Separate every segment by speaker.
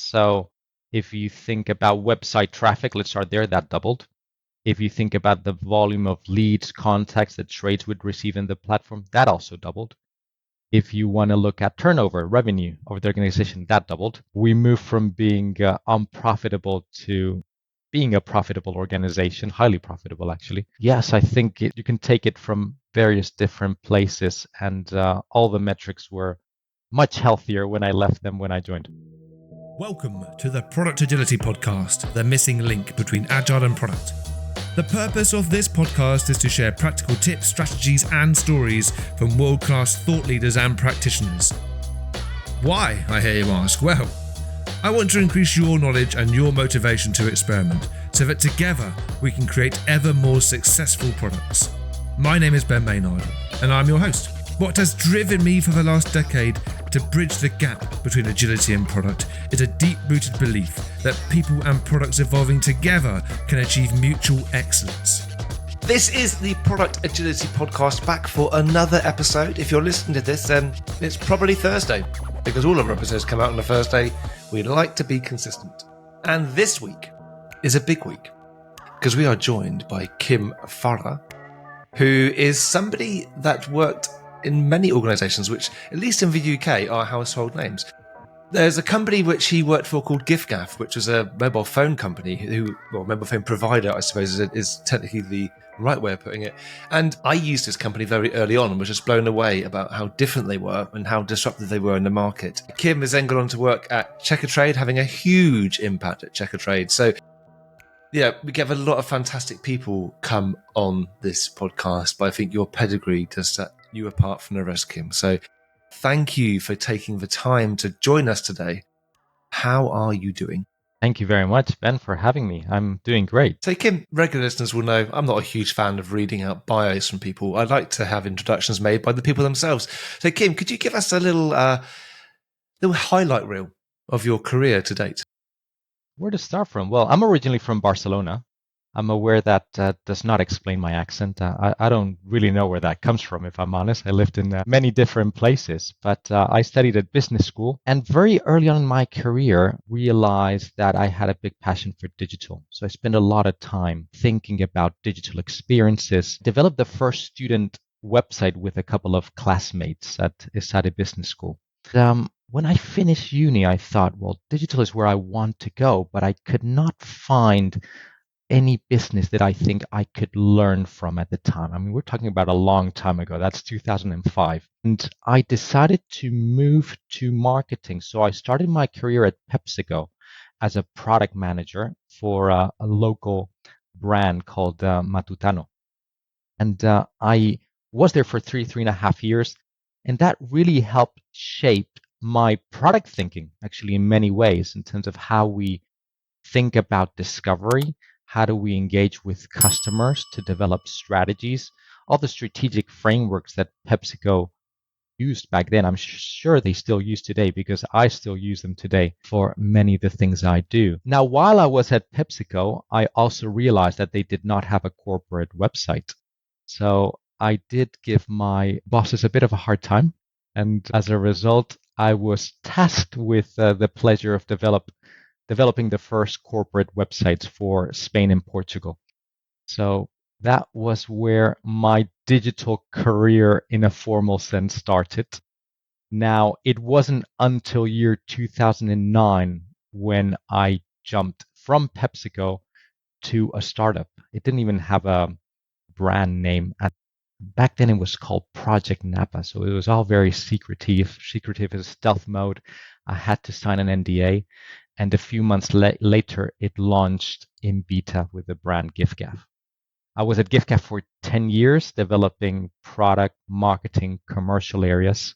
Speaker 1: So if you think about website traffic, let's start there, that doubled. If you think about the volume of leads, contacts that trades would receive in the platform, that also doubled. If you want to look at turnover, revenue of the organization, that doubled. We moved from being unprofitable to being a profitable organization, highly profitable, actually. Yes, I think you can take it from various different places, and all the metrics were much healthier when I left than when I joined.
Speaker 2: Welcome to the Product Agility Podcast, the missing link between agile and product. The purpose of this podcast is to share practical tips, strategies, and stories from world-class thought leaders and practitioners. Why, I hear you ask? Well, I want to increase your knowledge and your motivation to experiment so that together we can create ever more successful products. My name is Ben Maynard and I'm your host. What has driven me for the last decade to bridge the gap between agility and product is a deep-rooted belief that people and products evolving together can achieve mutual excellence.
Speaker 3: This is the Product Agility Podcast, back for another episode. If you're listening to this, then it's probably Thursday, because all of our episodes come out on a Thursday. We like to be consistent. And this week is a big week, because we are joined by Kim Faura, who is somebody that worked in many organisations, which, at least in the UK, are household names. There's a company which he worked for called GiffGaff, which was a mobile phone company, mobile phone provider, I suppose, is technically the right way of putting it. And I used this company very early on and was just blown away about how different they were and how disruptive they were in the market. Kim has then gone on to work at Checkatrade, having a huge impact at Checkatrade. So, yeah, we get a lot of fantastic people come on this podcast, but I think your pedigree does set you apart from the rest, Kim. So thank you for taking the time to join us today. How are you doing?
Speaker 1: Thank you very much, Ben, for having me. I'm doing great.
Speaker 3: So, Kim, regular listeners will know I'm not a huge fan of reading out bios from people. I like to have introductions made by the people themselves. So, Kim, could you give us a little highlight reel of your career to date?
Speaker 1: Where to start from? Well, I'm originally from Barcelona. I'm aware that does not explain my accent. I don't really know where that comes from, if I'm honest. I lived in many different places, but I studied at business school, and very early on in my career realized that I had a big passion for digital. So I spent a lot of time thinking about digital experiences, developed the first student website with a couple of classmates at Esade Business School. When I finished uni, I thought, well, digital is where I want to go, but I could not find any business that I think I could learn from at the time. I mean, we're talking about a long time ago. That's 2005. And I decided to move to marketing. So I started my career at PepsiCo as a product manager for a local brand called Matutano. And I was there for three and a half years. And that really helped shape my product thinking, actually, in many ways, in terms of how we think about discovery. How do we engage with customers to develop strategies? All the strategic frameworks that PepsiCo used back then, I'm sure they still use today, because I still use them today for many of the things I do. Now, while I was at PepsiCo, I also realized that they did not have a corporate website. So I did give my bosses a bit of a hard time. And as a result, I was tasked with the pleasure of developing the first corporate websites for Spain and Portugal. So that was where my digital career in a formal sense started. Now, it wasn't until year 2009 when I jumped from PepsiCo to a startup. It didn't even have a brand name. Back then it was called Project Napa. So it was all very secretive as stealth mode. I had to sign an NDA. And a few months later, it launched in beta with the brand GiffGaff. I was at GiffGaff for 10 years, developing product, marketing, commercial areas.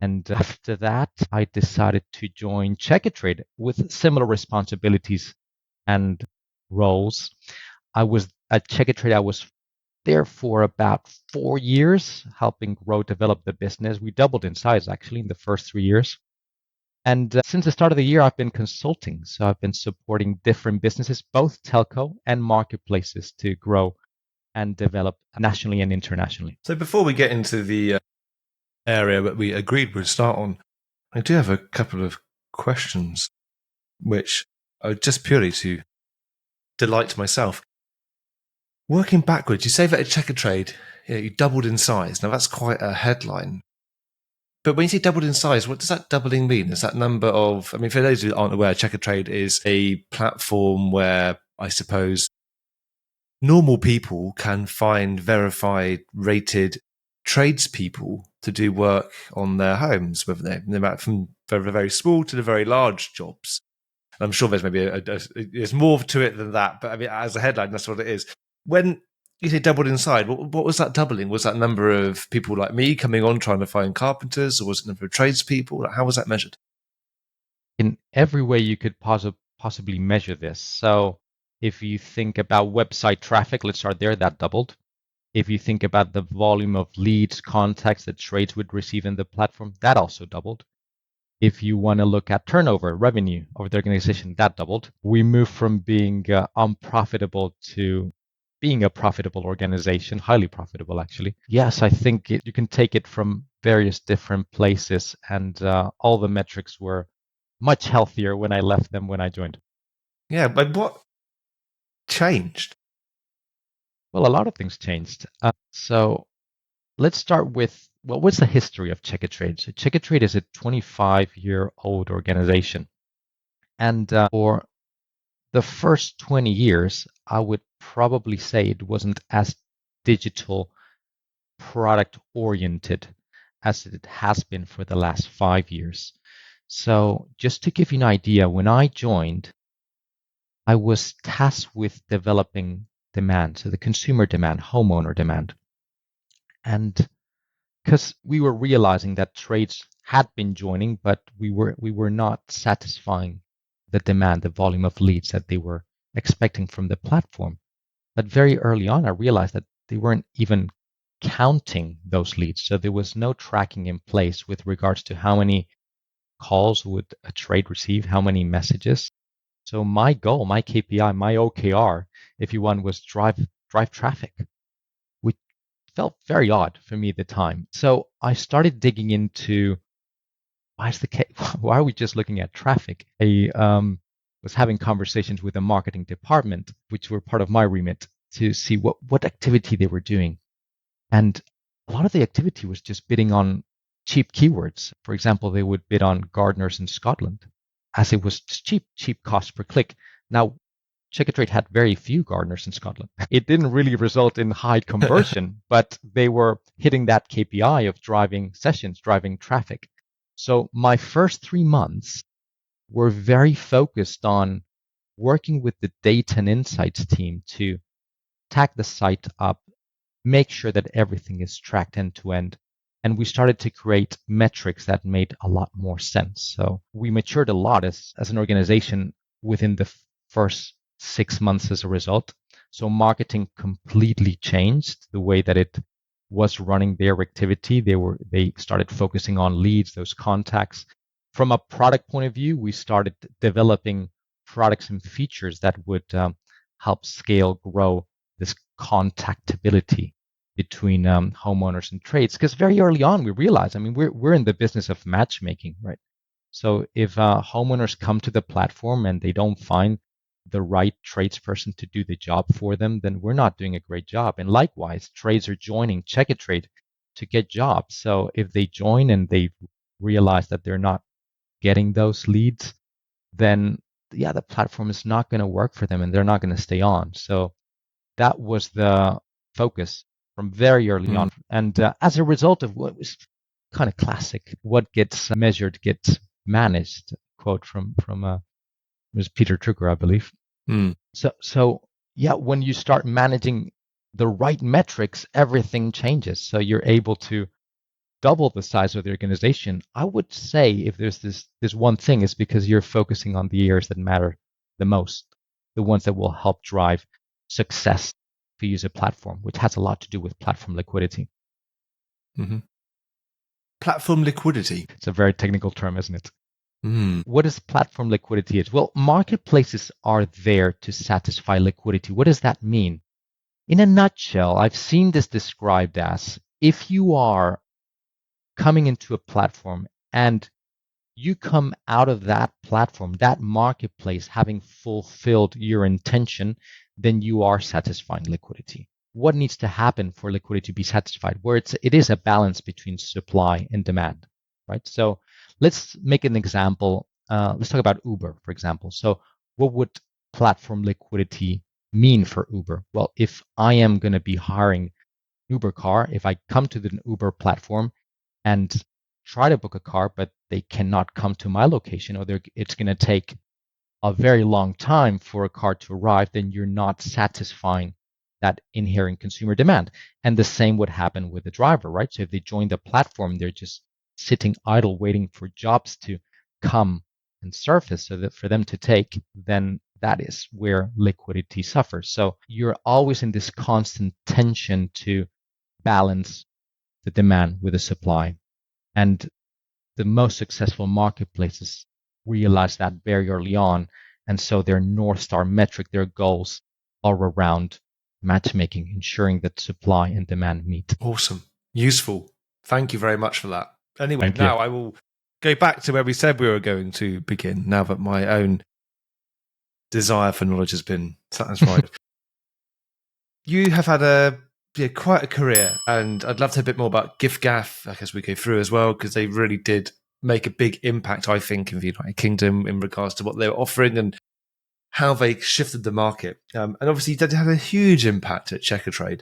Speaker 1: And after that, I decided to join Checkatrade with similar responsibilities and roles. I was at Checkatrade, I was there for about 4 years, helping develop the business. We doubled in size, actually, in the first 3 years. And since the start of the year, I've been consulting. So I've been supporting different businesses, both telco and marketplaces, to grow and develop nationally and internationally.
Speaker 3: So before we get into the area that we agreed we'd start on, I do have a couple of questions. which just purely to delight myself. Working backwards, you say that at Checkatrade, you doubled in size. Now that's quite a headline. But when you say doubled in size, what does that doubling mean? Is that number of, for those who aren't aware, Checkatrade is a platform where I suppose normal people can find verified, rated tradespeople to do work on their homes, whether they're from very, very small to the very large jobs. I'm sure there's maybe there's more to it than that, but as a headline, that's what it is. When you say doubled inside, what was that doubling? Was that number of people like me coming on trying to find carpenters, or was it number of tradespeople? How was that measured?
Speaker 1: In every way you could possibly measure this. So if you think about website traffic, let's start there, that doubled. If you think about the volume of leads, contacts that trades would receive in the platform, that also doubled. If you want to look at turnover, revenue of the organization, that doubled. We moved from being unprofitable to being a profitable organization, highly profitable, actually. Yes, I think you can take it from various different places, and all the metrics were much healthier when I left them when I joined.
Speaker 3: Yeah, but what changed?
Speaker 1: Well, a lot of things changed. So let's start with, what's the history of Checkatrade? So Checkatrade is a 25-year-old organization. And for the first 20 years, I would probably say it wasn't as digital product oriented as it has been for the last 5 years. So just to give you an idea, when I joined, I was tasked with developing demand, so the consumer demand, homeowner demand. And because we were realizing that trades had been joining, but we were not satisfying the demand, the volume of leads that they were expecting from the platform. But very early on, I realized that they weren't even counting those leads. So there was no tracking in place with regards to how many calls would a trade receive, how many messages. So my goal, my KPI, my OKR, if you want, was drive traffic, which felt very odd for me at the time. So I started digging into why are we just looking at traffic? I was having conversations with the marketing department, which were part of my remit, to see what activity they were doing. And a lot of the activity was just bidding on cheap keywords. For example, they would bid on gardeners in Scotland, as it was cheap cost per click. Now, Checkatrade had very few gardeners in Scotland. It didn't really result in high conversion, but they were hitting that KPI of driving sessions, driving traffic. So my first 3 months were very focused on working with the data and insights team to tack the site up, make sure that everything is tracked end to end. And we started to create metrics that made a lot more sense. So we matured a lot as an organization within the first 6 months as a result. So marketing completely changed the way that it was running their activity. They started focusing on leads, those contacts. From a product point of view, we started developing products and features that would help scale, grow this contactability between homeowners and trades. Because very early on, we realized, we're in the business of matchmaking, right? So if homeowners come to the platform and they don't find the right tradesperson to do the job for them, then we're not doing a great job. And likewise, trades are joining Checkatrade to get jobs. So if they join and they realize that they're not getting those leads, then the platform is not going to work for them and they're not going to stay on. So that was the focus from very early on. And as a result of what was kind of classic, what gets measured gets managed, quote from it was Peter Drucker, I believe. So when you start managing the right metrics, everything changes. So you're able to double the size of the organization. I would say if there's this one thing, is because you're focusing on the areas that matter the most, the ones that will help drive success for user platform, which has a lot to do with platform liquidity.
Speaker 3: Mm-hmm. Platform liquidity.
Speaker 1: It's a very technical term, isn't it? What is platform liquidity? Well, marketplaces are there to satisfy liquidity. What does that mean? In a nutshell, I've seen this described as, if you are coming into a platform and you come out of that platform, that marketplace, having fulfilled your intention, then you are satisfying liquidity. What needs to happen for liquidity to be satisfied? Where it is a balance between supply and demand, right? So let's make an example. Let's talk about Uber, for example. So what would platform liquidity mean for Uber? Well, if I am going to be hiring Uber car, if I come to the Uber platform and try to book a car, but they cannot come to my location, or it's going to take a very long time for a car to arrive, then you're not satisfying that inherent consumer demand. And the same would happen with the driver, right? So if they join the platform, they're just sitting idle waiting for jobs to come and surface so that for them to take, then that is where liquidity suffers. So you're always in this constant tension to balance the demand with the supply. And the most successful marketplaces realize that very early on. And so their North Star metric, their goals are around matchmaking, ensuring that supply and demand meet.
Speaker 3: Awesome. Useful. Thank you very much for that. Anyway,
Speaker 1: Thank you.
Speaker 3: now I will go back to where we said we were going to begin, now that my own desire for knowledge has been satisfied. You have had quite a career, and I'd love to hear a bit more about GiffGaff as we go through as well, because they really did make a big impact, I think, in the United Kingdom in regards to what they were offering and how they shifted the market. And obviously, that had a huge impact at Checkatrade.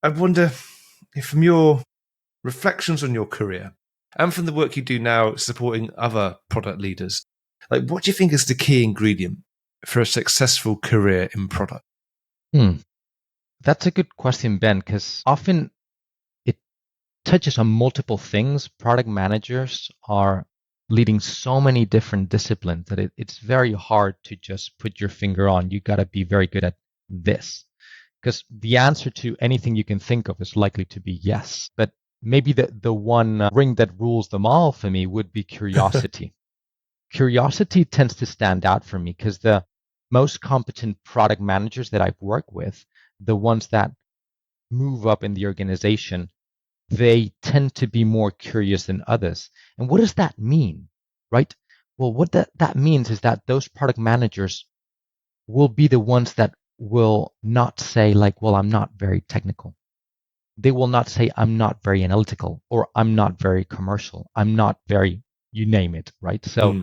Speaker 3: I wonder if from your reflections on your career and from the work you do now supporting other product leaders, like what do you think is the key ingredient for a successful career in product?
Speaker 1: That's a good question, Ben, because often it touches on multiple things. Product managers are leading so many different disciplines that it's very hard to just put your finger on. You got to be very good at this, because the answer to anything you can think of is likely to be yes. But maybe the one ring that rules them all for me would be curiosity. Curiosity tends to stand out for me because the most competent product managers that I've worked with, the ones that move up in the organization, they tend to be more curious than others. And what does that mean, right? Well, what that means is that those product managers will be the ones that will not say like, well, I'm not very technical. They will not say, I'm not very analytical, or I'm not very commercial. I'm not very, you name it, right? So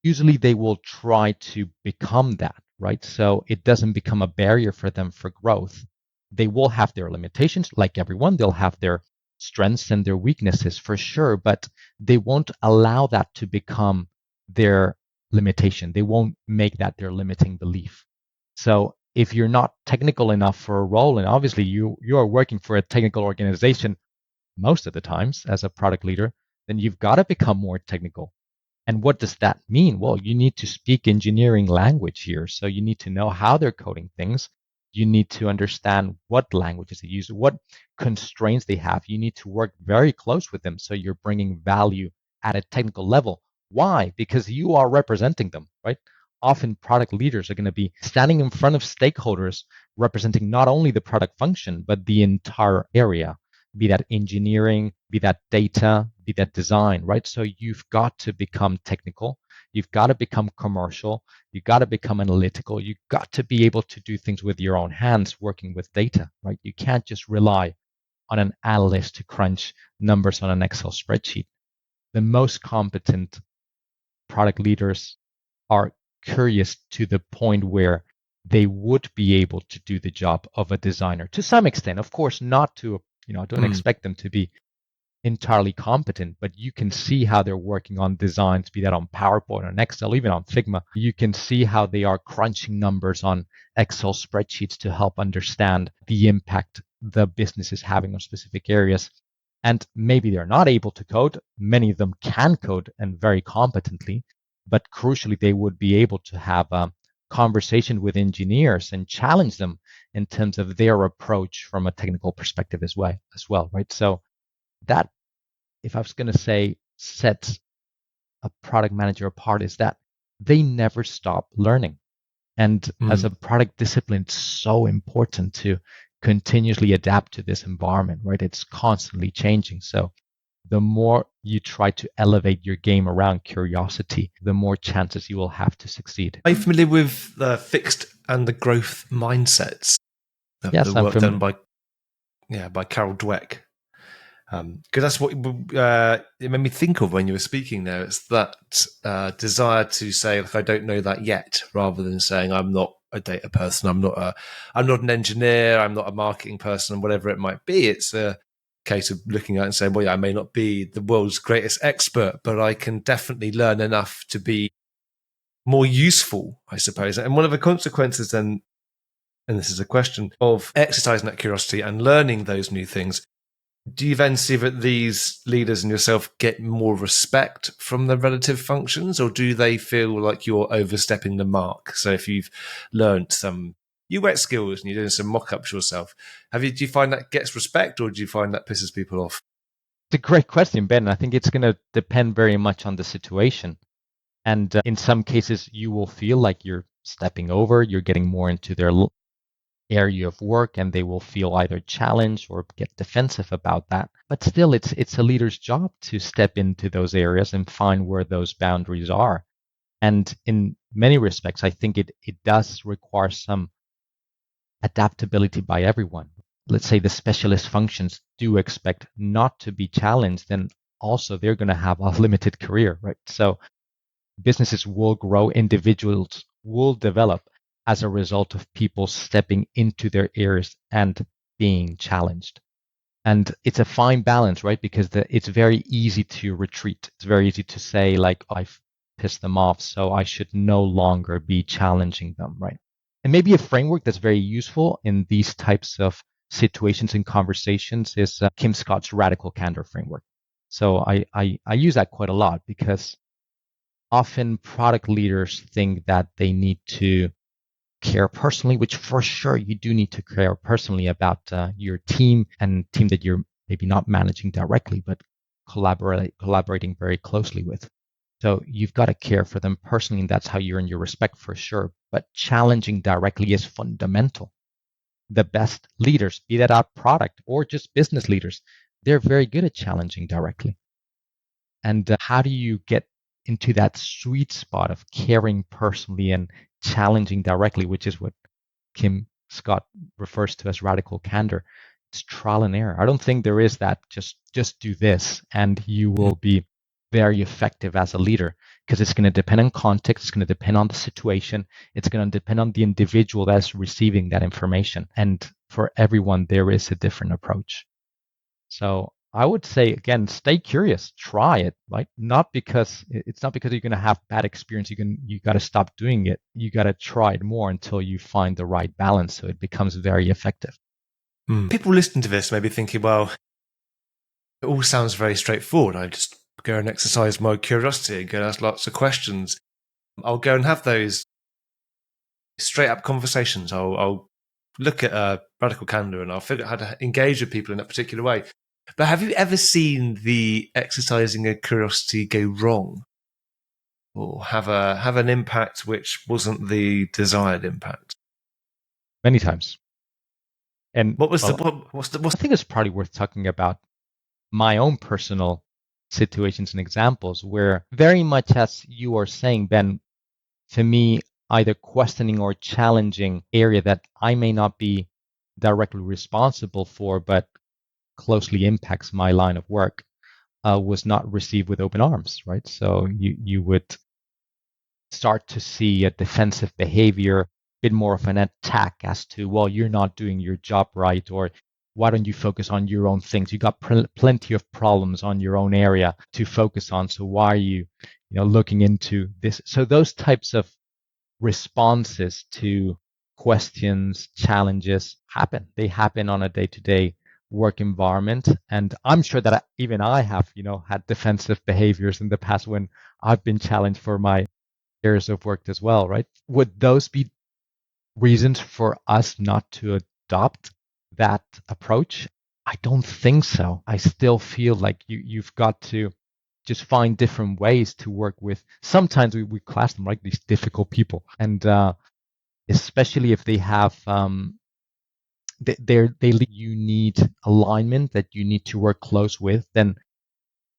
Speaker 1: usually they will try to become that, right? So it doesn't become a barrier for them for growth. They will have their limitations, like everyone. They'll have their strengths and their weaknesses for sure, but they won't allow that to become their limitation. They won't make that their limiting belief. So if you're not technical enough for a role, and obviously you are working for a technical organization most of the times as a product leader, then you've got to become more technical. And what does that mean? Well, you need to speak engineering language here. So you need to know how they're coding things. You need to understand what languages they use, what constraints they have. You need to work very close with them so you're bringing value at a technical level. Why? Because you are representing them, right? Often product leaders are going to be standing in front of stakeholders representing not only the product function, but the entire area, be that engineering, be that data, be that design, right? So you've got to become technical. You've got to become commercial. You've got to become analytical. You've got to be able to do things with your own hands working with data, right? You can't just rely on an analyst to crunch numbers on an Excel spreadsheet. The most competent product leaders are curious to the point where they would be able to do the job of a designer to some extent. Of course, not to, I don't expect them to be entirely competent, but you can see how they're working on designs, be that on PowerPoint, on Excel, even on Figma. You can see how they are crunching numbers on Excel spreadsheets to help understand the impact the business is having on specific areas. And maybe they're not able to code. Many of them can code and very competently, but crucially, they would be able to have a conversation with engineers and challenge them in terms of their approach from a technical perspective as well, right? So that, if I was going to say, sets a product manager apart, is that they never stop learning. And as a product discipline, it's so important to continuously adapt to this environment, right? It's constantly changing. So the more you try to elevate your game around curiosity, the more chances you will have to succeed.
Speaker 3: Are you familiar with the fixed and the growth mindsets?
Speaker 1: Yes,
Speaker 3: the
Speaker 1: I'm
Speaker 3: work
Speaker 1: familiar.
Speaker 3: done by Carol Dweck. Because that's what it made me think of when you were speaking there. It's that desire to say, like, I don't know that yet, rather than saying I'm not a data person, I'm not an engineer, I'm not a marketing person, whatever it might be. It's a case of looking at it and saying, well, yeah, I may not be the world's greatest expert, but I can definitely learn enough to be more useful, I suppose. And one of the consequences then, and this is a question, of exercising that curiosity and learning those new things, do you then see that these leaders and yourself get more respect from the relative functions, or do they feel like you're overstepping the mark? So if you've learned some UX skills and you're doing some mock-ups yourself, do you find that gets respect, or do you find that pisses people off?
Speaker 1: It's a great question, Ben. I think it's going to depend very much on the situation. And in some cases, you will feel like you're stepping over, you're getting more into their area of work, and they will feel either challenged or get defensive about that. But still, it's a leader's job to step into those areas and find where those boundaries are. And in many respects, I think it does require some adaptability by everyone. Let's say the specialist functions do expect not to be challenged, then also they're going to have a limited career, right? So businesses will grow, individuals will develop as a result of people stepping into their areas and being challenged. And it's a fine balance, right? Because it's very easy to retreat. It's very easy to say, like, I've pissed them off, so I should no longer be challenging them, right? And maybe a framework that's very useful in these types of situations and conversations is Kim Scott's radical candor framework. So I use that quite a lot, because often product leaders think that they need to care personally, which for sure you do need to care personally about your team, and team that you're maybe not managing directly, but collaborating very closely with. So you've got to care for them personally, and that's how you earn your respect for sure. But challenging directly is fundamental. The best leaders, be that our product or just business leaders, they're very good at challenging directly. And how do you get into that sweet spot of caring personally and challenging directly, which is what Kim Scott refers to as radical candor? It's trial and error. I don't think there is that just do this and you will be very effective as a leader, because it's going to depend on context, it's going to depend on the situation, it's going to depend on the individual that's receiving that information. And for everyone, there is a different approach. So I would say, again, stay curious, try it, right? Not because you're going to have bad experience. You got to stop doing it. You got to try it more until you find the right balance, so it becomes very effective.
Speaker 3: People listening to this may be thinking, well, it all sounds very straightforward. I just go and exercise my curiosity and go and ask lots of questions. I'll go and have those straight up conversations. I'll look at radical candor and I'll figure out how to engage with people in that particular way. But have you ever seen the exercising a curiosity go wrong, or have an impact which wasn't the desired impact?
Speaker 1: Many times. And
Speaker 3: what's
Speaker 1: I think it's probably worth talking about my own personal situations and examples where, very much as you are saying, Ben, to me, either questioning or challenging area that I may not be directly responsible for, but closely impacts my line of work, was not received with open arms, right? So you would start to see a defensive behavior, a bit more of an attack as to, well, you're not doing your job right, or why don't you focus on your own things? You got plenty of problems on your own area to focus on, so why are you looking into this? So those types of responses to questions, challenges happen. They happen on a day-to-day work environment. And I'm sure that even I have, had defensive behaviors in the past when I've been challenged for my areas of work as well, right? Would those be reasons for us not to adopt that approach? I don't think so. I still feel like you've got to just find different ways to work with. Sometimes we class them like these difficult people, and especially if they have you need alignment, that you need to work close with, then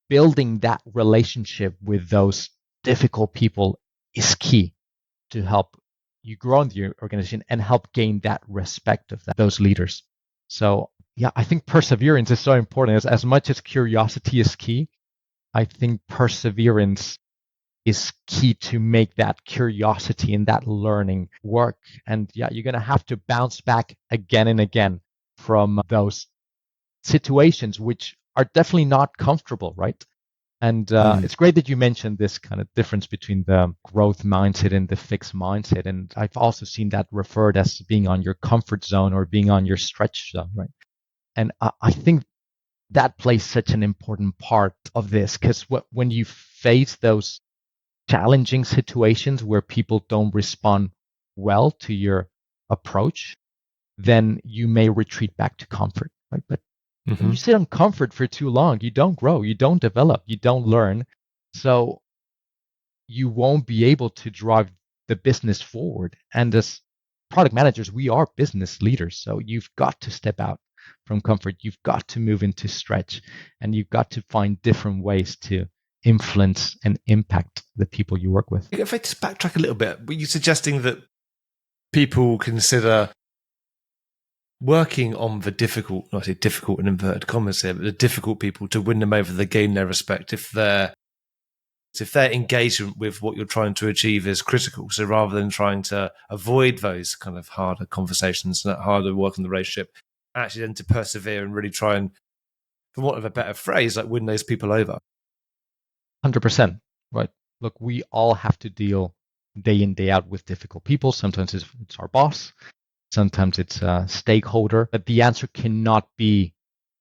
Speaker 1: building that relationship with those difficult people is key to help you grow in the organization and help gain that respect of those leaders. So yeah, I think perseverance is so important. As much as curiosity is key, I think perseverance is key to make that curiosity and that learning work. And yeah, you're going to have to bounce back again and again from those situations, which are definitely not comfortable, right? And it's great that you mentioned this kind of difference between the growth mindset and the fixed mindset. And I've also seen that referred as being on your comfort zone or being on your stretch zone, right? And I think that plays such an important part of this, because when you face those challenging situations where people don't respond well to your approach, then you may retreat back to comfort, right? But when you sit on comfort for too long, you don't grow, you don't develop, you don't learn. So you won't be able to drive the business forward. And as product managers, we are business leaders. So you've got to step out from comfort. You've got to move into stretch, and you've got to find different ways to influence and impact the people you work with.
Speaker 3: If I just backtrack a little bit, were you suggesting that people consider working on the difficult, not say difficult in inverted commas here, but the difficult people to win them over, to gain their respect, if their engagement with what you're trying to achieve is critical? So rather than trying to avoid those kind of harder conversations and that harder work on the relationship, actually then to persevere and really try and, for want of a better phrase, like win those people over.
Speaker 1: 100%, right? Look, we all have to deal day in, day out with difficult people. Sometimes it's our boss, sometimes it's a stakeholder, but the answer cannot be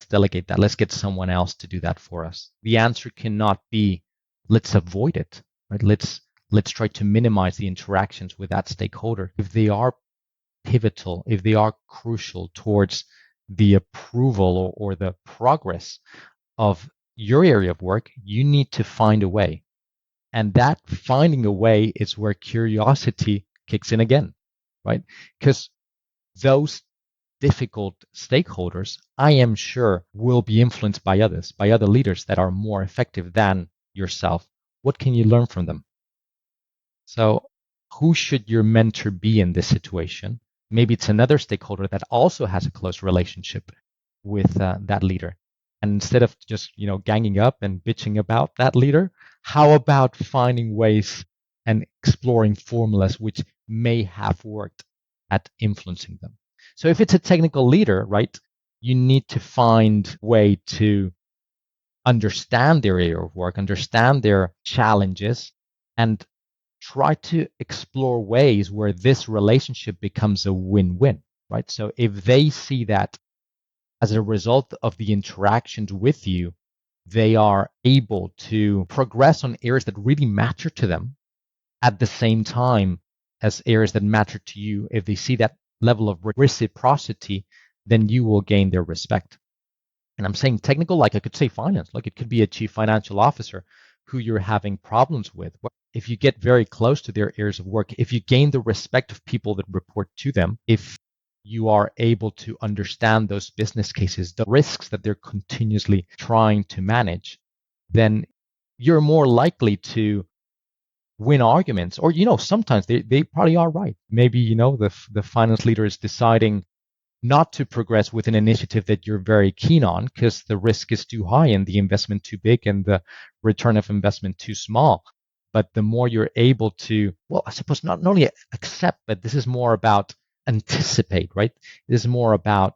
Speaker 1: delegate that. Let's get someone else to do that for us. The answer cannot be let's avoid it, right? Let's try to minimize the interactions with that stakeholder. If they are pivotal, if they are crucial towards the approval or the progress of your area of work, you need to find a way. And that finding a way is where curiosity kicks in again, right? Because those difficult stakeholders, I am sure, will be influenced by others, by other leaders that are more effective than yourself. What can you learn from them? So who should your mentor be in this situation? Maybe it's another stakeholder that also has a close relationship with that leader. And instead of just ganging up and bitching about that leader, how about finding ways and exploring formulas which may have worked at influencing them? So if it's a technical leader, right, you need to find a way to understand their area of work, understand their challenges, and try to explore ways where this relationship becomes a win-win, right? So if they see that as a result of the interactions with you, they are able to progress on areas that really matter to them at the same time as areas that matter to you. If they see that level of reciprocity, then you will gain their respect. And I'm saying technical, like I could say finance, like it could be a chief financial officer who you're having problems with. If you get very close to their areas of work, if you gain the respect of people that report to them, if you are able to understand those business cases, the risks that they're continuously trying to manage, then you're more likely to win arguments. Or, sometimes they probably are right. Maybe, the finance leader is deciding not to progress with an initiative that you're very keen on because the risk is too high and the investment too big and the return of investment too small. But the more you're able to, well, I suppose not only accept, but this is more about anticipate, right? This is more about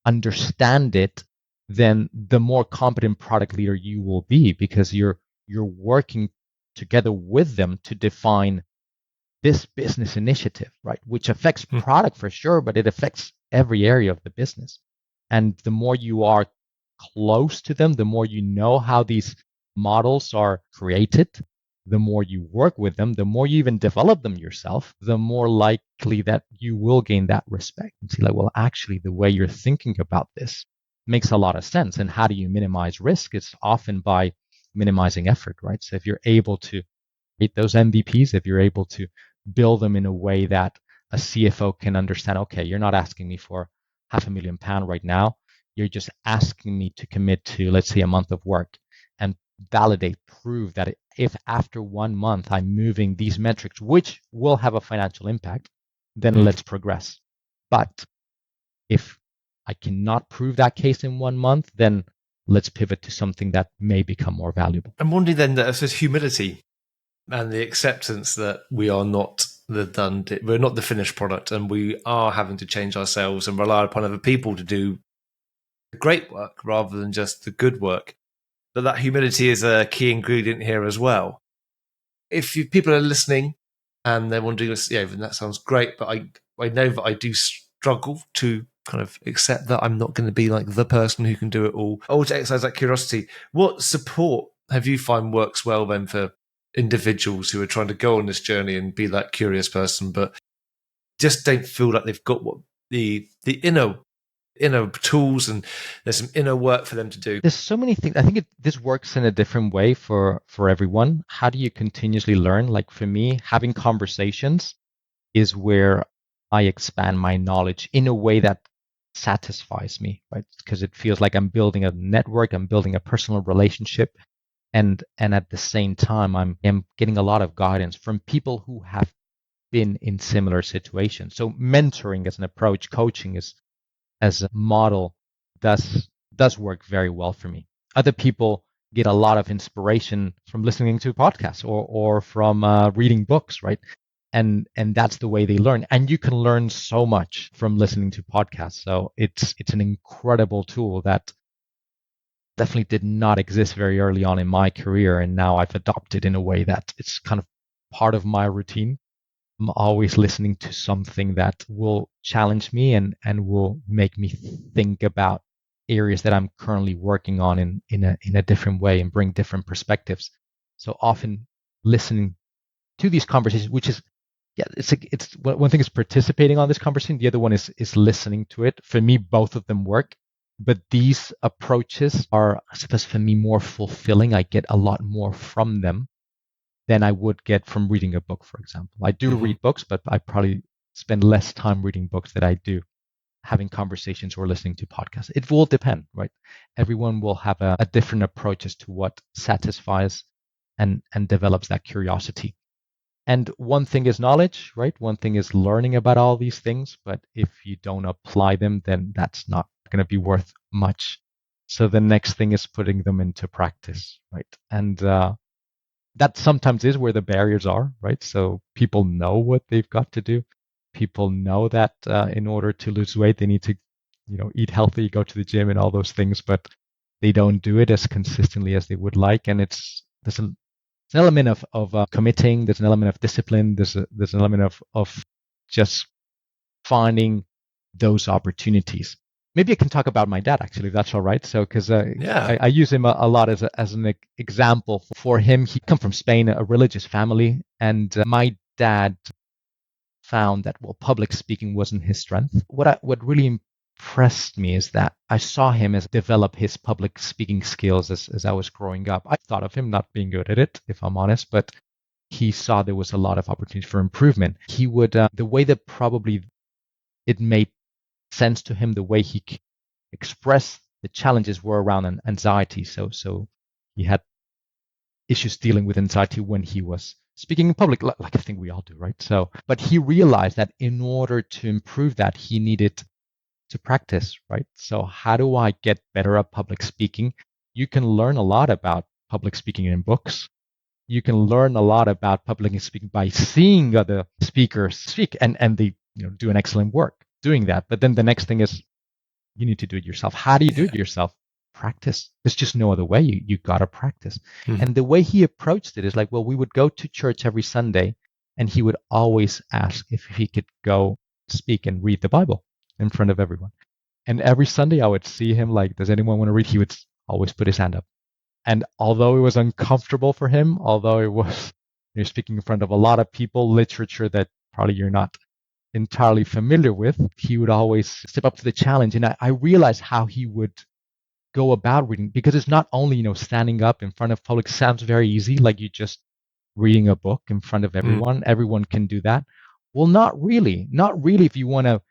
Speaker 1: understand it, then the more competent product leader you will be, because you're working together with them to define this business initiative, right? Which affects product for sure, but it affects every area of the business. And the more you are close to them, the more you know how these models are created, the more you work with them, the more you even develop them yourself, the more likely that you will gain that respect and see like, well, actually, the way you're thinking about this makes a lot of sense. And how do you minimize risk? It's often by minimizing effort, right? So if you're able to create those MVPs, if you're able to build them in a way that a CFO can understand, okay, you're not asking me for £500,000 right now. You're just asking me to commit to, let's say, a month of work. And validate, prove that if after 1 month I'm moving these metrics, which will have a financial impact, then let's progress. But if I cannot prove that case in 1 month, then let's pivot to something that may become more valuable.
Speaker 3: I'm wondering then that it's humility and the acceptance that we are not we're not the finished product, and we are having to change ourselves and rely upon other people to do the great work rather than just the good work. But that humility is a key ingredient here as well. If people are listening and they're wondering, yeah, that sounds great, but I know that I do struggle to kind of accept that I'm not going to be like the person who can do it all, or to exercise that curiosity. What support have you found works well then for individuals who are trying to go on this journey and be that curious person, but just don't feel like they've got what the inner tools, and there's some inner work for them to do?
Speaker 1: There's so many things. I think this works in a different way for everyone. How do you continuously learn? Like for me, having conversations is where I expand my knowledge in a way that satisfies me, right? Because it feels like I'm building a network, I'm building a personal relationship, and at the same time, I'm getting a lot of guidance from people who have been in similar situations. So mentoring as an approach, coaching as a model does work very well for me. Other people get a lot of inspiration from listening to podcasts or from reading books, right? And that's the way they learn. And you can learn so much from listening to podcasts. So it's an incredible tool that definitely did not exist very early on in my career, and now I've adopted in a way that it's kind of part of my routine. I'm always listening to something that will challenge me and will make me think about areas that I'm currently working on in a different way and bring different perspectives. So often listening to these conversations, which is it's one thing is participating on this conversation, the other one is listening to it. For me, both of them work, but these approaches are, I suppose, for me more fulfilling. I get a lot more from them than I would get from reading a book, for example. I do read books, but I probably spend less time reading books than I do having conversations or listening to podcasts. It will depend, right? Everyone will have a different approach as to what satisfies and develops that curiosity. And one thing is knowledge, right? One thing is learning about all these things, but if you don't apply them, then that's not going to be worth much. So the next thing is putting them into practice, right? And that sometimes is where the barriers are, right? So people know what they've got to do. People know that in order to lose weight, they need to, eat healthy, go to the gym, and all those things, but they don't do it as consistently as they would like. And there's an element of committing. There's an element of discipline. There's an element of just finding those opportunities. Maybe I can talk about my dad, actually, if that's all right. So, because I use him a lot as an example. For him, he come from Spain, a religious family, and my dad found that public speaking wasn't his strength. What really impressed me is that I saw him as develop his public speaking skills as I was growing up. I thought of him not being good at it, if I'm honest, but he saw there was a lot of opportunity for improvement. He would the way that probably it made sense to him, the way he expressed the challenges were around anxiety. So he had issues dealing with anxiety when he was speaking in public, like I think we all do, right? So, but he realized that in order to improve that, he needed to practice, right? So how do I get better at public speaking? You can learn a lot about public speaking in books. You can learn a lot about public speaking by seeing other speakers speak, and they do an excellent work doing that. But then the next thing is you need to do it yourself. How do you do it yourself? Practice. There's just no other way. You got to practice. And the way he approached it is like, well, we would go to church every Sunday, and he would always ask if he could go speak and read the Bible in front of everyone. And every Sunday I would see him like, does anyone want to read? He would always put his hand up. And although it was uncomfortable for him, although it was you're speaking in front of a lot of people, literature that probably you're not entirely familiar with, he would always step up to the challenge. And I realized how he would go about reading, because it's not only, standing up in front of public sounds very easy, like you just reading a book in front of everyone. Everyone can do that. Well, not really if you want to,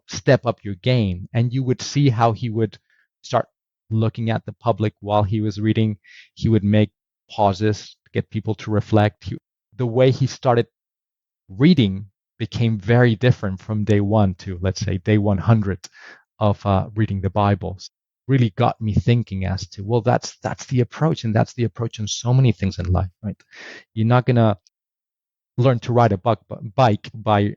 Speaker 1: step up your game. And you would see how he would start looking at the public while he was reading. He would make pauses to get people to reflect. The way he started reading became very different from day one to, let's say, day 100 of reading the Bible. Really got me thinking as to, well, that's the approach, and that's the approach in so many things in life, right? You're not gonna learn to ride a bike by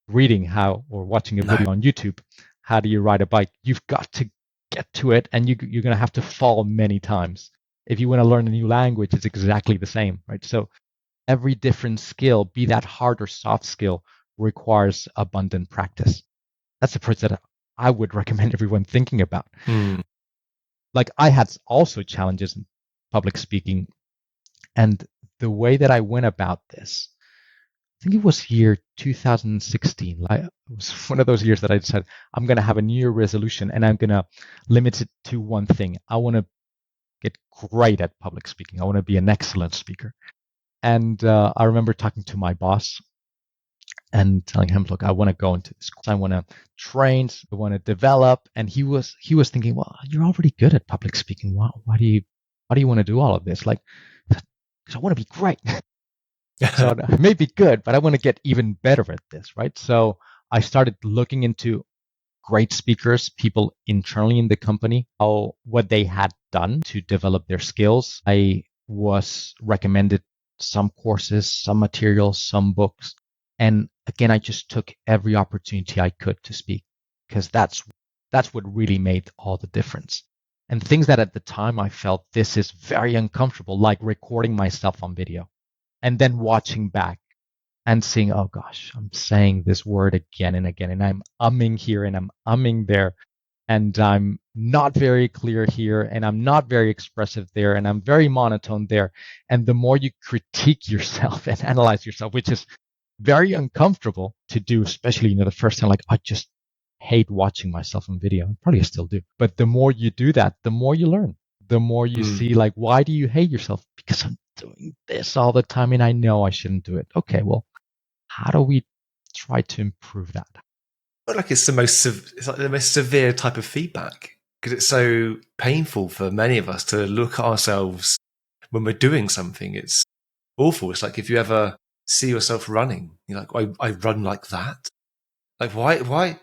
Speaker 1: reading how or watching a video on YouTube. How do you ride a bike? You've got to get to it, and you're gonna have to fall many times. If you want to learn a new language, it's exactly the same, right? So every different skill, be that hard or soft skill, requires abundant practice. That's the approach that I would recommend everyone thinking about. Like, I had also challenges in public speaking, and the way that I went about this, I think it was year 2016. It was one of those years that I said, I'm going to have a New Year resolution, and I'm going to limit it to one thing. I want to get great at public speaking. I want to be an excellent speaker. And I remember talking to my boss and telling him, look, I want to go into this course. I want to train. I want to develop. And he was thinking, well, you're already good at public speaking. Why do you want to do all of this? Like, because I want to be great. So it may be good, but I want to get even better at this, right? So I started looking into great speakers, people internally in the company, what they had done to develop their skills. I was recommended some courses, some materials, some books. And again, I just took every opportunity I could to speak, because that's what really made all the difference. And things that at the time I felt, this is very uncomfortable, like recording myself on video and then watching back and seeing, oh gosh, I'm saying this word again and again, and I'm umming here and I'm umming there, and I'm not very clear here, and I'm not very expressive there, and I'm very monotone there. And the more you critique yourself and analyze yourself, which is very uncomfortable to do, especially, the first time, like, I just hate watching myself on video. Probably I still do. But the more you do that, the more you learn. The more you see, like, why do you hate yourself? Because I'm doing this all the time and I know I shouldn't do it. Okay, well, how do we try to improve that?
Speaker 3: I feel like it's the most severe type of feedback, because it's so painful for many of us to look at ourselves when we're doing something. It's awful. It's like if you ever see yourself running, you're like, I run like that. Like, why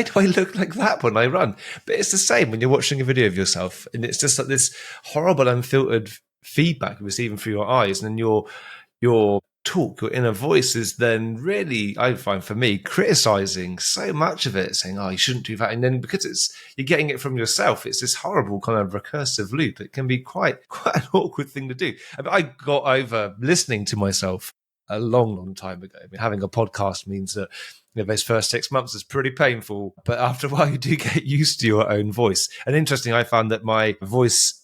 Speaker 3: do I look like that when I run? But it's the same when you're watching a video of yourself, and it's just like this horrible, unfiltered feedback receiving through your eyes, and then your talk, your inner voice is then really, I find for me, criticizing so much of it, saying, oh, you shouldn't do that. And then because you're getting it from yourself, it's this horrible kind of recursive loop. It can be quite an awkward thing to do. I mean, I got over listening to myself a long time ago. I mean, having a podcast means that those first 6 months is pretty painful, but after a while you do get used to your own voice. And interesting, I found that my voice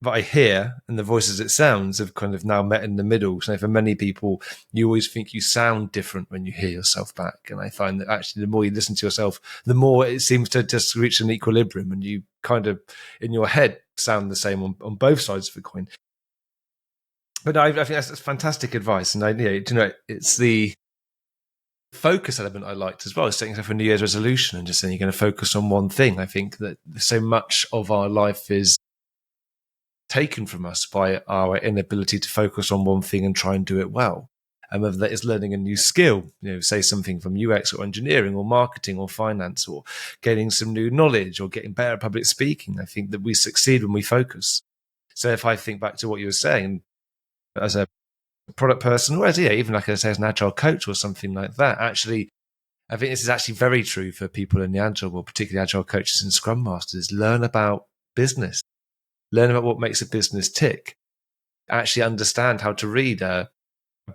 Speaker 3: that I hear and the voice as it sounds have kind of now met in the middle. So for many people, you always think you sound different when you hear yourself back. And I find that actually the more you listen to yourself, the more it seems to just reach an equilibrium, and you kind of, in your head, sound the same on both sides of the coin. But I think that's fantastic advice. And it's the focus element I liked as well, is setting yourself a New Year's resolution and just saying you're going to focus on one thing. I think that so much of our life is taken from us by our inability to focus on one thing and try and do it well. And whether that is learning a new skill, say something from UX or engineering or marketing or finance, or getting some new knowledge or getting better at public speaking, I think that we succeed when we focus. So if I think back to what you were saying, as a product person, or even like I say, as an agile coach or something like that, actually, I think this is actually very true for people in the agile world, particularly agile coaches and scrum masters. Learn about business. Learn about what makes a business tick. Actually understand how to read a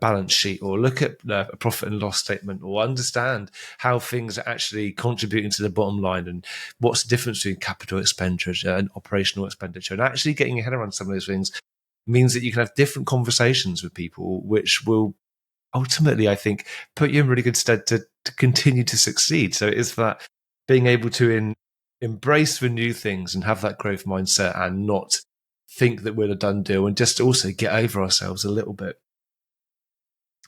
Speaker 3: balance sheet, or look at a profit and loss statement, or understand how things are actually contributing to the bottom line, and what's the difference between capital expenditure and operational expenditure. And actually getting your head around some of those things means that you can have different conversations with people, which will ultimately, I think, put you in really good stead to continue to succeed. So it is that being able to embrace the new things and have that growth mindset, and not think that we're a done deal, and just also get over ourselves a little bit.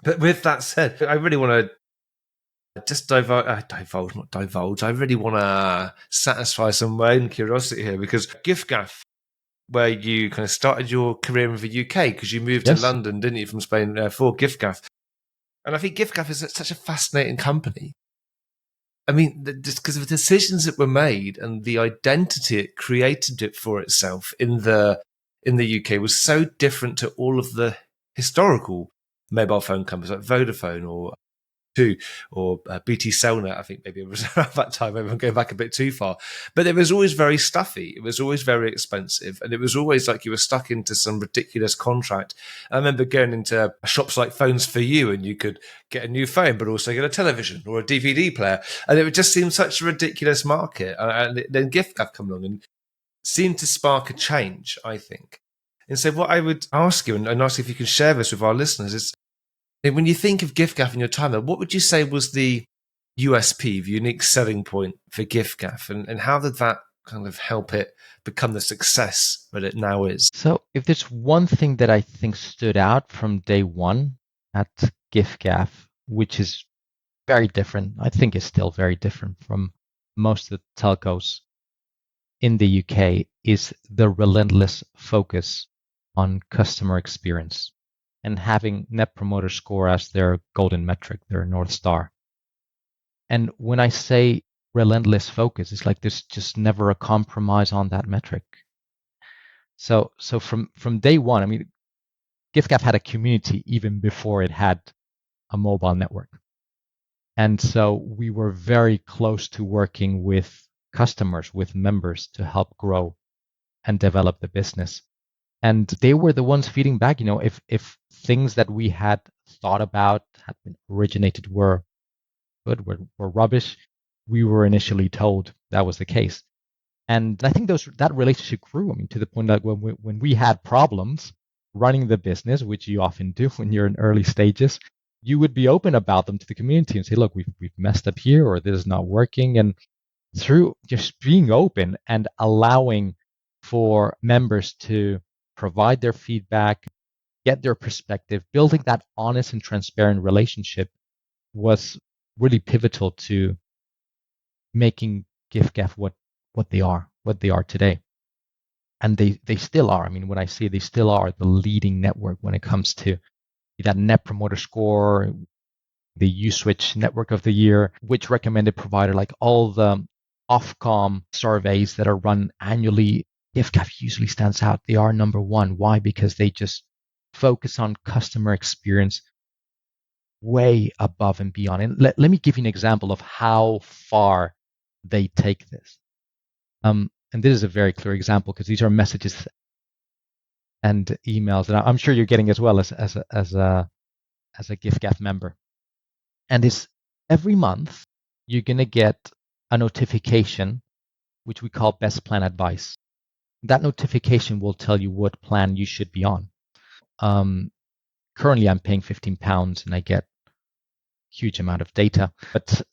Speaker 3: But with that said, I really want to just not divulge. I really want to satisfy some my own curiosity here, because GiffGaff, where you kind of started your career in the UK, because you moved to London, didn't you, from Spain for GiffGaff? And I think GiffGaff is such a fascinating company. I mean, just because of the decisions that were made and the identity it created it for itself in the UK was so different to all of the historical mobile phone companies like Vodafone or BT Cellnet. I think maybe it was around that time. Maybe I'm going back a bit too far. But it was always very stuffy. It was always very expensive. And it was always like you were stuck into some ridiculous contract. I remember going into shops like Phones for You, and you could get a new phone, but also get a television or a DVD player. And it would just seem such a ridiculous market. And then GiffGaff come along and seemed to spark a change, I think. And so what I would ask you, and ask if you can share this with our listeners, is when you think of GiffGaff in your time, what would you say was the USP, the unique selling point for GiffGaff, and how did that kind of help it become the success that it now is?
Speaker 1: So if there's one thing that I think stood out from day one at GiffGaff, which is very different, I think is still very different from most of the telcos in the UK, is the relentless focus on customer experience and having Net Promoter Score as their golden metric, their North Star. And when I say relentless focus, it's like there's just never a compromise on that metric. So from day one, I mean, GiffGaff had a community even before it had a mobile network. And so we were very close to working with customers, with members, to help grow and develop the business. And they were the ones feeding back, if things that we had thought about, had been originated, were good, were rubbish, we were initially told that was the case. And I think that relationship grew, to the point that when we had problems running the business, which you often do when you're in early stages, you would be open about them to the community and say, look, we've messed up here, or this is not working. And through just being open and allowing for members to provide their feedback, get their perspective, building that honest and transparent relationship was really pivotal to making GiffGaff what they are today. And they still are. When I say they still are the leading network when it comes to that Net Promoter Score, the Uswitch Network of the Year, which recommended provider, like all the Ofcom surveys that are run annually, GiffGaff usually stands out. They are number one. Why? Because they just focus on customer experience way above and beyond. And let me give you an example of how far they take this. And this is a very clear example because these are messages and emails that I'm sure you're getting as well as a GiffGaff member. And it's every month you're going to get a notification, which we call best plan advice. That notification will tell you what plan you should be on. Currently, I'm paying £15 and I get a huge amount of data, but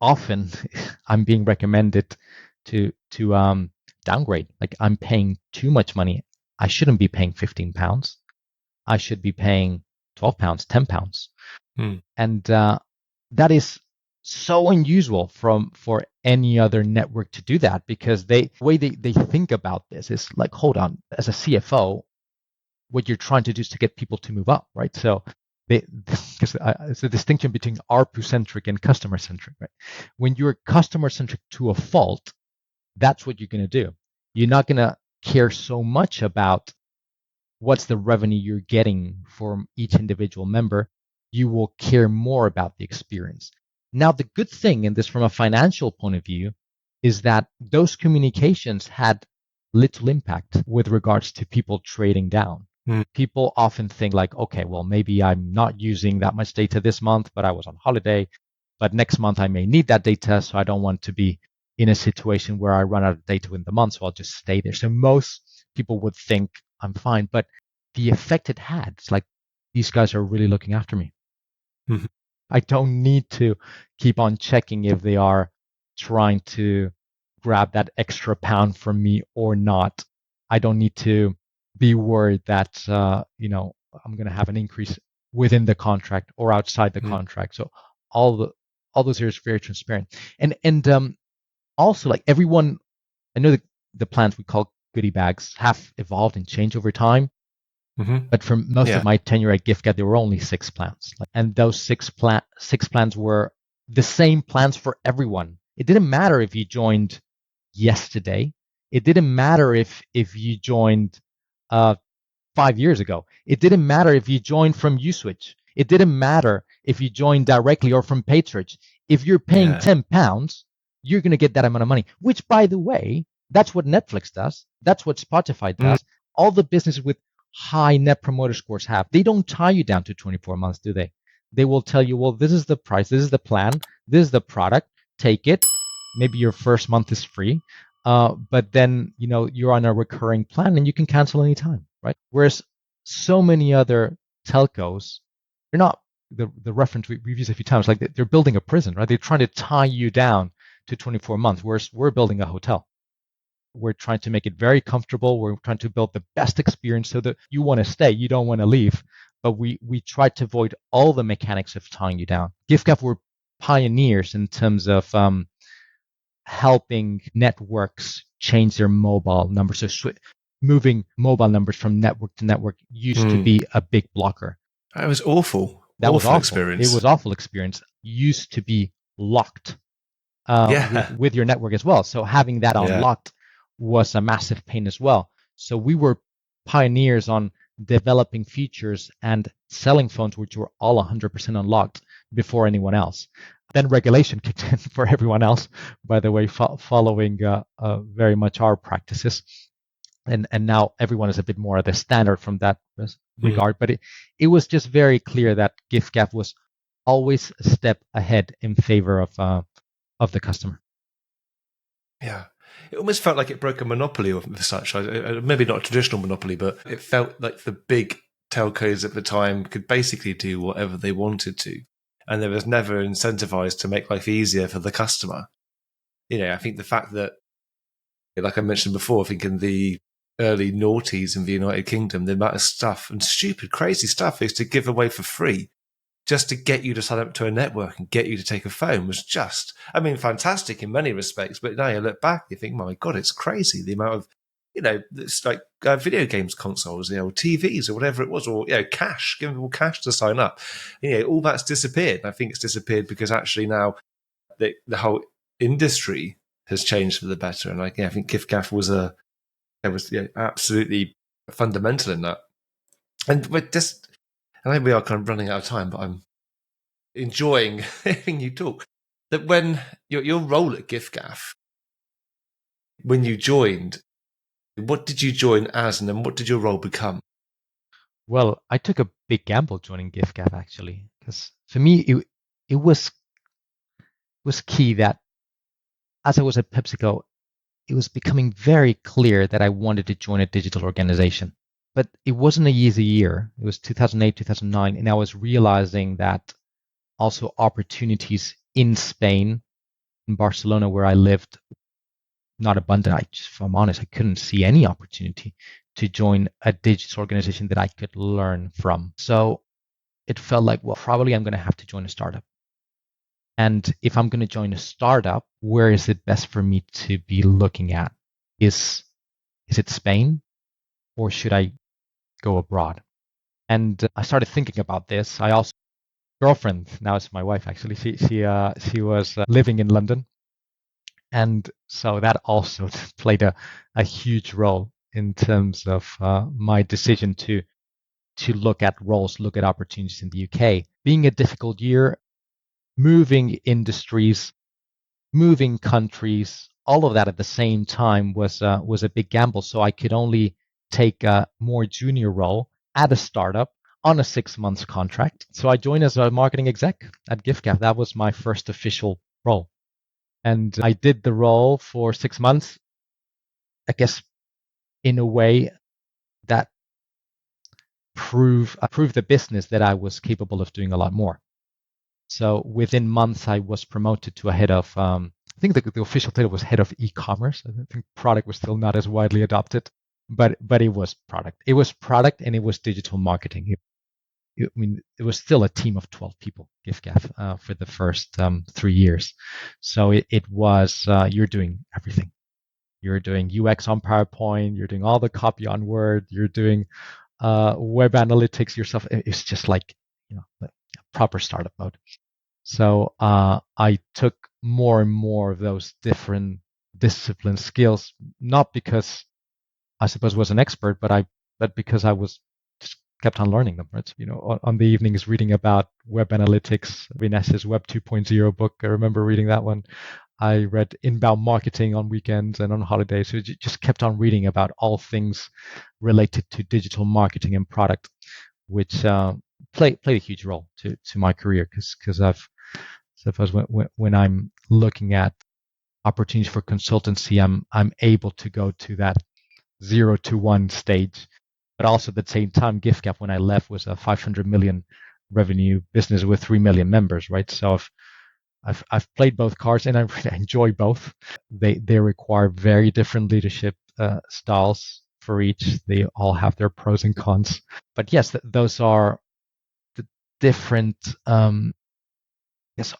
Speaker 1: often I'm being recommended to downgrade. Like, I'm paying too much money. I shouldn't be paying £15. I should be paying £12, £10. And that is so unusual for any other network to do that, because the way they think about this is like, hold on, as a CFO, what you're trying to do is to get people to move up, right? So it's a distinction between ARPU-centric and customer-centric, right? When you're customer-centric to a fault, that's what you're going to do. You're not going to care so much about what's the revenue you're getting from each individual member. You will care more about the experience. Now, the good thing in this from a financial point of view is that those communications had little impact with regards to people trading down. People often think like, okay, well, maybe I'm not using that much data this month, but I was on holiday, but next month I may need that data, so I don't want to be in a situation where I run out of data in the month, so I'll just stay there. So most people would think I'm fine, but the effect it had, it's like, these guys are really looking after me. I don't need to keep on checking if they are trying to grab that extra pound from me or not. I don't need to be worried that I'm going to have an increase within the contract or outside the contract. So all all those areas very transparent. And also, like, everyone, I know the plans we call goodie bags have evolved and changed over time. But for most of my tenure at GiffGaff, there were only 6 plans, and those six plans were the same plans for everyone. It didn't matter if you joined yesterday. It didn't matter if you joined 5 years ago. It didn't matter if you joined from Uswitch. It didn't matter if you joined directly or from Patreon. If you're paying £10, you're going to get that amount of money, which, by the way, that's what Netflix does. That's what Spotify does. All the businesses with high net promoter scores have. They don't tie you down to 24 months, do they? They will tell you, well, this is the price, this is the plan, this is the product, take it. Maybe your first month is free, but then you're on a recurring plan and you can cancel anytime, right? Whereas so many other telcos, they're not, the reference we've used a few times, like they're building a prison, right? They're trying to tie you down to 24 months, whereas we're building a hotel. We're trying to make it very comfortable. We're trying to build the best experience so that you want to stay, you don't want to leave. But we try to avoid all the mechanics of tying you down. GiffGaff were pioneers in terms of helping networks change their mobile numbers. So moving mobile numbers from network to network used to be a big blocker.
Speaker 3: That was awful.
Speaker 1: That was awful.
Speaker 3: Experience.
Speaker 1: It was awful experience. Used to be locked with your network as well. So having that unlocked was a massive pain as well. So we were pioneers on developing features and selling phones which were all 100% unlocked before anyone else. Then regulation kicked in for everyone else, by the way, following very much our practices. And now everyone is a bit more of the standard from that regard. But it was just very clear that GiffGaff was always a step ahead in favor of the customer.
Speaker 3: Yeah. It almost felt like it broke a monopoly of such. Maybe not a traditional monopoly, but it felt like the big telcos at the time could basically do whatever they wanted to. And there was never incentivized to make life easier for the customer. I think the fact that, like I mentioned before, I think in the early noughties in the United Kingdom, the amount of stuff and stupid, crazy stuff they used to give away for free just to get you to sign up to a network and get you to take a phone was just, fantastic in many respects. But now you look back, you think, my God, it's crazy. The amount of, it's like video games consoles, TVs or whatever it was, or, cash, giving people cash to sign up. All that's disappeared. And I think it's disappeared because actually now the whole industry has changed for the better. And I think GiffGaff was absolutely fundamental in that. And we're just, I know we are kind of running out of time, but I'm enjoying hearing you talk. That when your role at GiffGaff, when you joined, what did you join as, and then what did your role become?
Speaker 1: Well, I took a big gamble joining GiffGaff, actually, because for me it was key that as I was at PepsiCo, it was becoming very clear that I wanted to join a digital organization. But it wasn't an easy year. It was 2008, 2009, and I was realizing that also opportunities in Spain, in Barcelona, where I lived, not abundant. If I'm honest, I couldn't see any opportunity to join a digital organization that I could learn from. So it felt like, well, probably I'm going to have to join a startup. And if I'm going to join a startup, where is it best for me to be looking at? Is it Spain, or should I go abroad? And I started thinking about this. I also, girlfriend, now it's my wife actually, she was living in London. And so that also played a huge role in terms of my decision to look at roles, look at opportunities in the UK. Being a difficult year, moving industries, moving countries, all of that at the same time was a big gamble. So I could only take a more junior role at a startup on a 6-month contract. So I joined as a marketing exec at GiffGaff. That was my first official role. And I did the role for 6 months, I guess, in a way that proved the business that I was capable of doing a lot more. So within months, I was promoted to a head of, I think the official title was head of e-commerce. I think product was still not as widely adopted, but it was product. It was product and it was digital marketing. it was still a team of 12 people, GiffGaff, for the first 3 years. So it was, you're doing everything. You're doing UX on PowerPoint, you're doing all the copy on Word, you're doing web analytics yourself. It's just like, proper startup mode. So I took more and more of those different discipline skills, not because I suppose was an expert, but because I was just kept on learning them. Right? On the evenings reading about web analytics, Vanessa's Web 2.0 book. I remember reading that one. I read inbound marketing on weekends and on holidays. So just kept on reading about all things related to digital marketing and product, which played a huge role to my career because I've suppose when I'm looking at opportunities for consultancy, I'm able to go to that 0 to 1 stage, but also at the same time, GiffGaff when I left was a 500 million revenue business with 3 million members, right? So I've played both cards and I really enjoy both. They require very different leadership styles for each. They all have their pros and cons, but yes, those are the different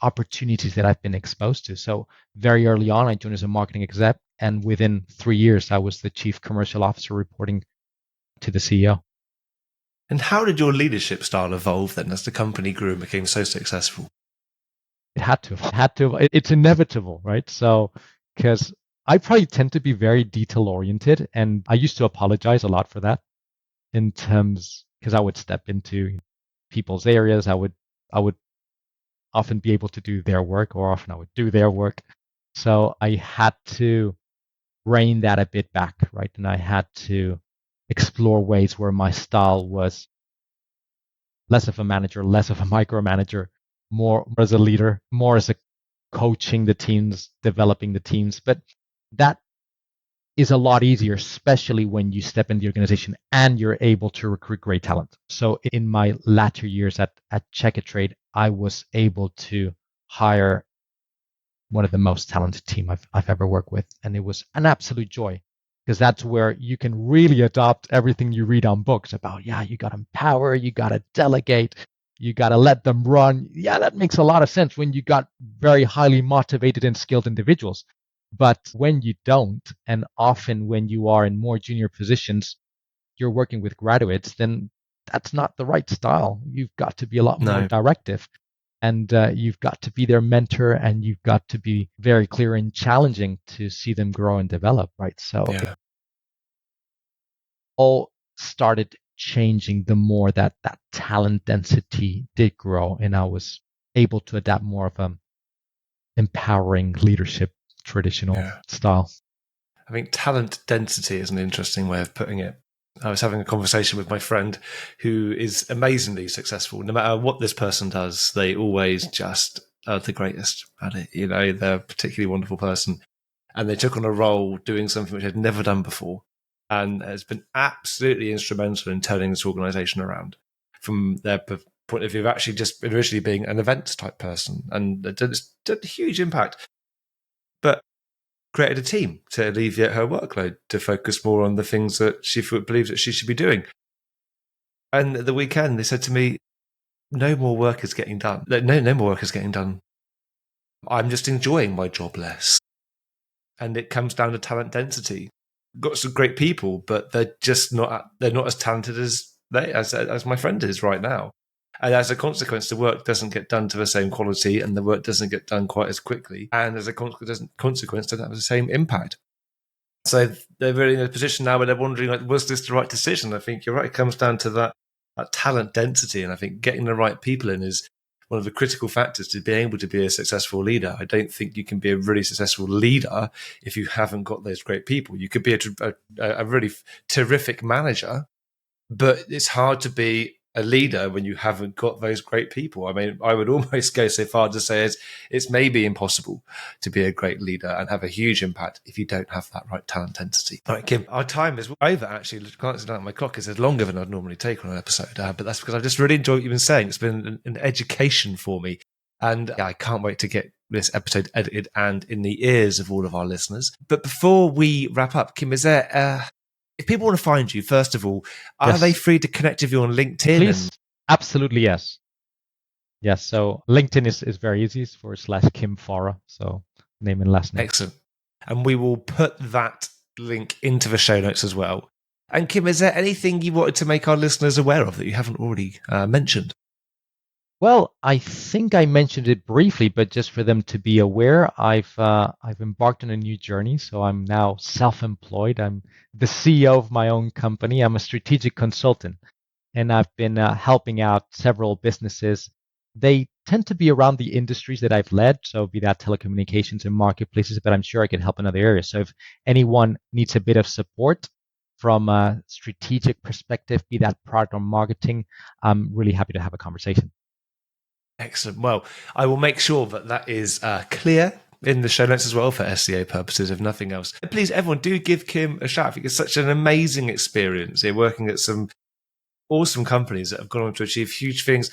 Speaker 1: opportunities that I've been exposed to. So very early on, I joined as a marketing exec, and within 3 years, I was the chief commercial officer reporting to the CEO.
Speaker 3: And how did your leadership style evolve then as the company grew and became so successful?
Speaker 1: It had to. It's inevitable, right? So, because I probably tend to be very detail oriented, and I used to apologize a lot for that in terms because I would step into people's areas. I would often be able to do their work, or often I would do their work. So I had to rein that a bit back, right? And I had to explore ways where my style was less of a manager, less of a micromanager, more as a leader, more as a coaching the teams, developing the teams. But that is a lot easier, especially when you step in the organization and you're able to recruit great talent. So in my latter years at Checkatrade, I was able to hire one of the most talented team I've ever worked with. And it was an absolute joy because that's where you can really adopt everything you read on books about, you got to empower, you got to delegate, you got to let them run. Yeah, that makes a lot of sense when you got very highly motivated and skilled individuals. But when you don't, and often when you are in more junior positions, you're working with graduates, then that's not the right style. You've got to be a lot more directive. And you've got to be their mentor, and you've got to be very clear and challenging to see them grow and develop, right? So it all started changing the more that talent density did grow, and I was able to adapt more of a empowering leadership traditional style.
Speaker 3: I think talent density is an interesting way of putting it. I was having a conversation with my friend who is amazingly successful. No matter what this person does, they always just are the greatest at it. They're a particularly wonderful person. And they took on a role doing something which they'd never done before. And has been absolutely instrumental in turning this organization around from their point of view of actually just originally being an events type person. And it did a huge impact. But created a team to alleviate her workload, to focus more on the things that she believes that she should be doing. And at the weekend, they said to me, no more work is getting done. No more work is getting done. I'm just enjoying my job less. And it comes down to talent density. Got some great people, but they're not as talented as my friend is right now. And as a consequence, the work doesn't get done to the same quality, and the work doesn't get done quite as quickly. And as a consequence, doesn't have the same impact. So they're really in a position now where they're wondering, was this the right decision? I think you're right. It comes down to that talent density. And I think getting the right people in is one of the critical factors to being able to be a successful leader. I don't think you can be a really successful leader if you haven't got those great people. You could be a really terrific manager, but it's hard to be a leader when you haven't got those great people. I mean, I would almost go so far to say it's maybe impossible to be a great leader and have a huge impact if you don't have that right talent density. All right, Kim, our time is over, actually. Glancing down at my clock, it's longer than I'd normally take on an episode, but that's because I just really enjoyed what you've been saying. It's been an education for me. And I can't wait to get this episode edited and in the ears of all of our listeners. But before we wrap up, Kim, is there... if people want to find you, first of all, are they free to connect with you on LinkedIn?
Speaker 1: Please, Absolutely, yes. Yes, so LinkedIn is very easy. It's /Kim Faura. So name and last name.
Speaker 3: Excellent. And we will put that link into the show notes as well. And Kim, is there anything you wanted to make our listeners aware of that you haven't already mentioned?
Speaker 1: Well, I think I mentioned it briefly, but just for them to be aware, I've embarked on a new journey. So I'm now self-employed. I'm the CEO of my own company. I'm a strategic consultant, and I've been helping out several businesses. They tend to be around the industries that I've led, so be that telecommunications and marketplaces, but I'm sure I can help in other areas. So if anyone needs a bit of support from a strategic perspective, be that product or marketing, I'm really happy to have a conversation.
Speaker 3: Excellent. Well, I will make sure that is clear in the show notes as well for SEO purposes, if nothing else. Please, everyone, do give Kim a shout. I think it's such an amazing experience here working at some awesome companies that have gone on to achieve huge things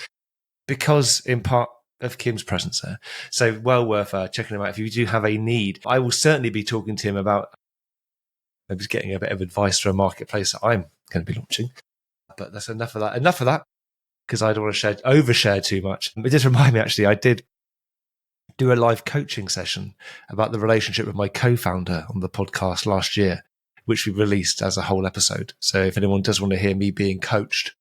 Speaker 3: because, in part, of Kim's presence there. So well worth checking him out if you do have a need. I will certainly be talking to him about maybe getting a bit of advice for a marketplace that I'm going to be launching. But that's enough of that. Enough of that. Because I don't want to overshare too much. It did remind me, actually, I did do a live coaching session about the relationship with my co-founder on the podcast last year, which we released as a whole episode. So if anyone does want to hear me being coached,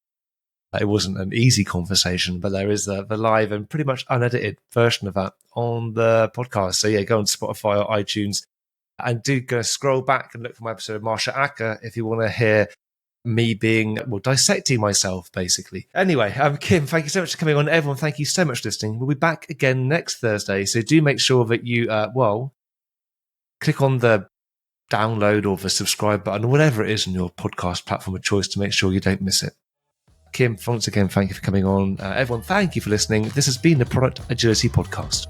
Speaker 3: it wasn't an easy conversation, but there is the live and pretty much unedited version of that on the podcast. So yeah, go on Spotify or iTunes and do go scroll back and look for my episode of Marsha Acker if you want to hear me dissecting myself, basically. Anyway, Kim, thank you so much for coming on. Everyone, thank you so much for listening. We'll be back again next Thursday, so do make sure that you, click on the download or the subscribe button or whatever it is on your podcast platform of choice to make sure you don't miss it. Kim, once again, thank you for coming on. Everyone, thank you for listening. This has been the Product Agility Podcast.